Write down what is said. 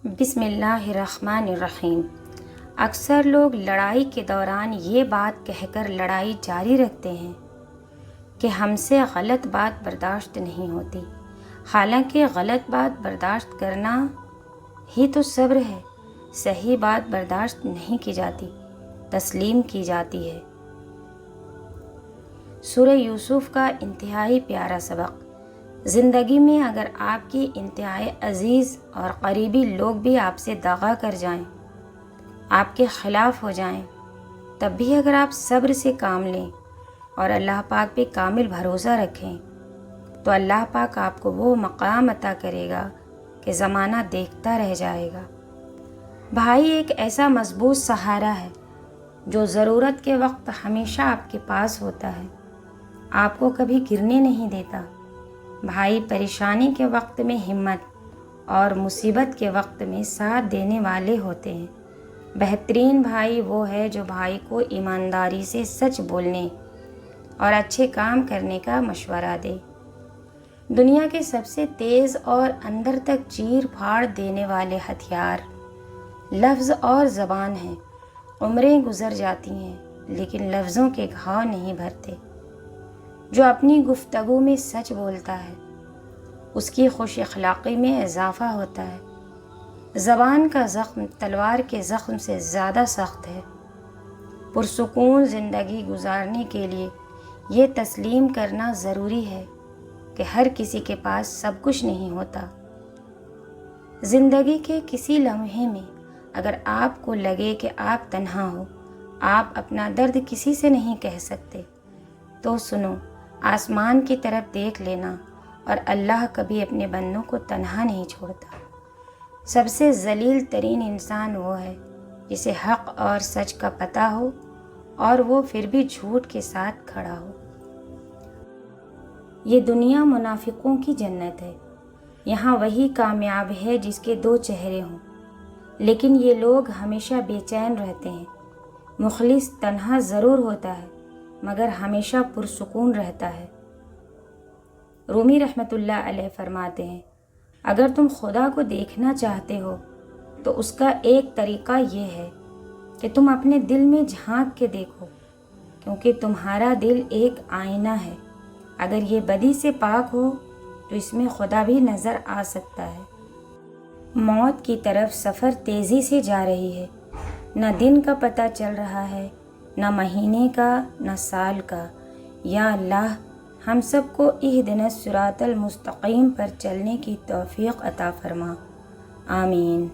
بسم اللہ الرحمن الرحیم۔ اکثر لوگ لڑائی کے دوران یہ بات کہہ کر لڑائی جاری رکھتے ہیں کہ ہم سے غلط بات برداشت نہیں ہوتی، حالانکہ غلط بات برداشت کرنا ہی تو صبر ہے۔ صحیح بات برداشت نہیں کی جاتی، تسلیم کی جاتی ہے۔ سورہ یوسف کا انتہائی پیارا سبق۔ زندگی میں اگر آپ کی انتہائی عزیز اور قریبی لوگ بھی آپ سے دغا کر جائیں، آپ کے خلاف ہو جائیں، تب بھی اگر آپ صبر سے کام لیں اور اللہ پاک پہ کامل بھروسہ رکھیں تو اللہ پاک آپ کو وہ مقام عطا کرے گا کہ زمانہ دیکھتا رہ جائے گا۔ بھائی ایک ایسا مضبوط سہارا ہے جو ضرورت کے وقت ہمیشہ آپ کے پاس ہوتا ہے، آپ کو کبھی گرنے نہیں دیتا۔ بھائی پریشانی کے وقت میں ہمت اور مصیبت کے وقت میں ساتھ دینے والے ہوتے ہیں۔ بہترین بھائی وہ ہے جو بھائی کو ایمانداری سے سچ بولنے اور اچھے کام کرنے کا مشورہ دے۔ دنیا کے سب سے تیز اور اندر تک چیر پھاڑ دینے والے ہتھیار لفظ اور زبان ہیں۔ عمریں گزر جاتی ہیں لیکن لفظوں کے گھاؤ نہیں بھرتے۔ جو اپنی گفتگو میں سچ بولتا ہے اس کی خوش اخلاقی میں اضافہ ہوتا ہے۔ زبان کا زخم تلوار کے زخم سے زیادہ سخت ہے۔ پرسکون زندگی گزارنے کے لیے یہ تسلیم کرنا ضروری ہے کہ ہر کسی کے پاس سب کچھ نہیں ہوتا۔ زندگی کے کسی لمحے میں اگر آپ کو لگے کہ آپ تنہا ہو، آپ اپنا درد کسی سے نہیں کہہ سکتے، تو سنو، آسمان کی طرف دیکھ لینا، اور اللہ کبھی اپنے بندوں کو تنہا نہیں چھوڑتا۔ سب سے ذلیل ترین انسان وہ ہے جسے حق اور سچ کا پتہ ہو اور وہ پھر بھی جھوٹ کے ساتھ کھڑا ہو۔ یہ دنیا منافقوں کی جنت ہے۔ یہاں وہی کامیاب ہے جس کے دو چہرے ہوں، لیکن یہ لوگ ہمیشہ بے چین رہتے ہیں۔ مخلص تنہا ضرور ہوتا ہے مگر ہمیشہ پرسکون رہتا ہے۔ رومی رحمۃ اللہ علیہ فرماتے ہیں، اگر تم خدا کو دیکھنا چاہتے ہو تو اس کا ایک طریقہ یہ ہے کہ تم اپنے دل میں جھانک کے دیکھو، کیونکہ تمہارا دل ایک آئینہ ہے۔ اگر یہ بدی سے پاک ہو تو اس میں خدا بھی نظر آ سکتا ہے۔ موت کی طرف سفر تیزی سے جا رہی ہے، نہ دن کا پتہ چل رہا ہے، نہ مہینے کا، نہ سال کا۔ یا اللہ، ہم سب کو اہدنا الصراط المستقیم پر چلنے کی توفیق عطا فرما۔ آمین۔